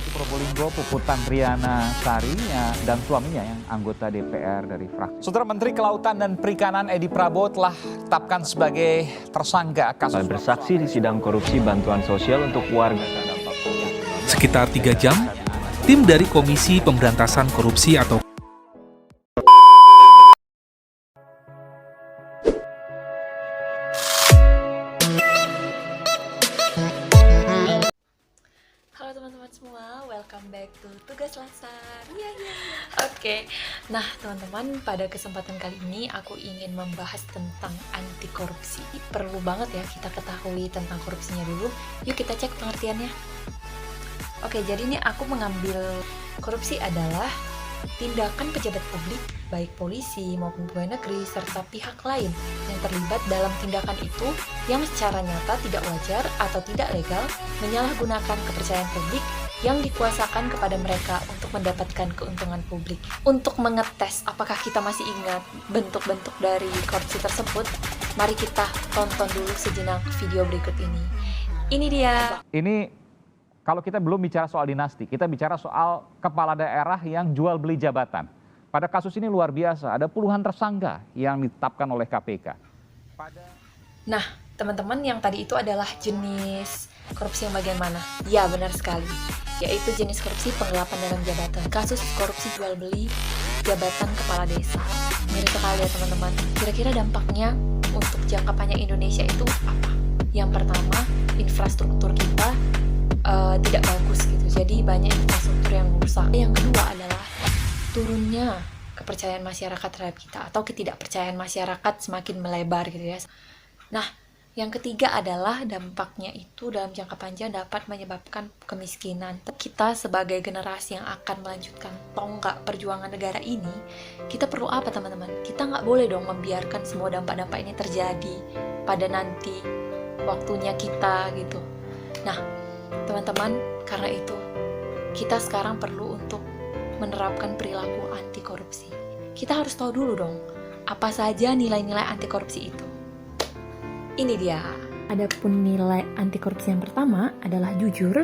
Bupati Probolinggo Puput Tandriana Sari dan suaminya yang anggota DPR dari fraksi. Saudara Menteri Kelautan dan Perikanan Edi Prabowo telah ditetapkan sebagai tersangka kasus bersaksi di sidang korupsi bantuan sosial untuk warga. Sekitar 3 jam, tim dari Komisi Pemberantasan Korupsi atau Halo teman-teman semua, welcome back to Tugas Latsar. Oke. Nah, teman-teman, pada kesempatan kali ini aku ingin membahas tentang anti korupsi. Perlu banget ya kita ketahui tentang korupsinya dulu. Yuk kita cek pengertiannya. Oke, jadi ini aku mengambil korupsi adalah tindakan pejabat publik, baik polisi maupun pegawai negeri, serta pihak lain yang terlibat dalam tindakan itu yang secara nyata tidak wajar atau tidak legal menyalahgunakan kepercayaan publik yang dikuasakan kepada mereka untuk mendapatkan keuntungan publik. Untuk mengetes apakah kita masih ingat bentuk-bentuk dari korupsi tersebut, mari kita tonton dulu sejenak video berikut ini. Ini dia. Ini kalau kita belum bicara soal dinasti, kita bicara soal kepala daerah yang jual beli jabatan. Pada kasus ini luar biasa, ada puluhan tersangka yang ditetapkan oleh KPK. Nah, teman-teman, yang tadi itu adalah jenis korupsi yang bagian mana? Ya, benar sekali. Yaitu jenis korupsi penggelapan dalam jabatan. Kasus korupsi jual beli jabatan kepala desa. Mirip sekali ya teman-teman. Kira-kira dampaknya untuk jangka panjang Indonesia itu apa? Yang pertama, infrastruktur kita tidak bagus gitu. Jadi banyak infrastruktur yang rusak. Yang kedua adalah turunnya kepercayaan masyarakat terhadap kita atau ketidakpercayaan masyarakat semakin melebar gitu ya. Nah, yang ketiga adalah dampaknya itu dalam jangka panjang dapat menyebabkan kemiskinan. Kita sebagai generasi yang akan melanjutkan tonggak perjuangan negara ini, kita perlu apa teman-teman? Kita nggak boleh dong membiarkan semua dampak-dampak ini terjadi pada nanti waktunya kita gitu. Nah, teman-teman, karena itu kita sekarang perlu untuk menerapkan perilaku anti korupsi. Kita harus tahu dulu dong, apa saja nilai-nilai anti korupsi itu. Ini dia. Adapun nilai anti korupsi yang pertama adalah jujur,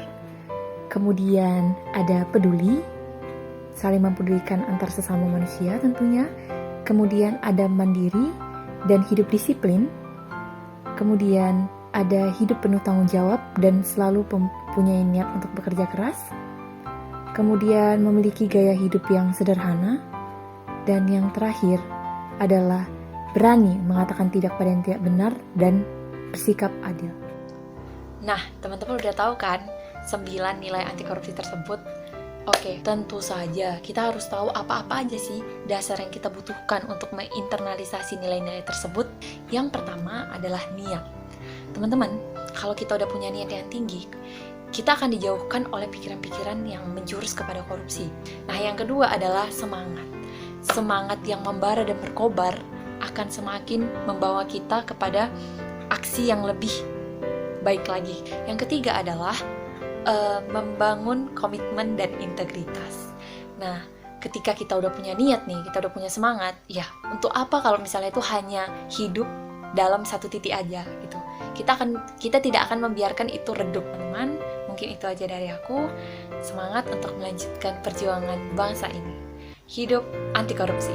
kemudian ada peduli, saling mempedulikan antar sesama manusia tentunya, kemudian ada mandiri dan hidup disiplin, kemudian ada hidup penuh tanggung jawab dan selalu mempunyai niat untuk bekerja keras, kemudian memiliki gaya hidup yang sederhana, dan yang terakhir adalah berani mengatakan tidak pada yang tidak benar dan bersikap adil. Nah, teman-teman udah tahu kan 9 nilai anti korupsi tersebut? Oke, tentu saja kita harus tahu apa-apa aja sih dasar yang kita butuhkan untuk menginternalisasi nilai-nilai tersebut. Yang pertama adalah niat. Teman-teman, kalau kita udah punya niat yang tinggi, kita akan dijauhkan oleh pikiran-pikiran yang menjurus kepada korupsi. Nah, yang kedua adalah semangat. Semangat yang membara dan berkobar akan semakin membawa kita kepada aksi yang lebih baik lagi. Yang ketiga adalah membangun komitmen dan integritas. Nah, ketika kita udah punya niat nih, kita udah punya semangat, ya untuk apa kalau misalnya itu hanya hidup dalam satu titik aja gitu. Kita tidak akan membiarkan itu redup, teman. Mungkin itu aja dari aku. Semangat untuk melanjutkan perjuangan bangsa ini. Hidup anti korupsi.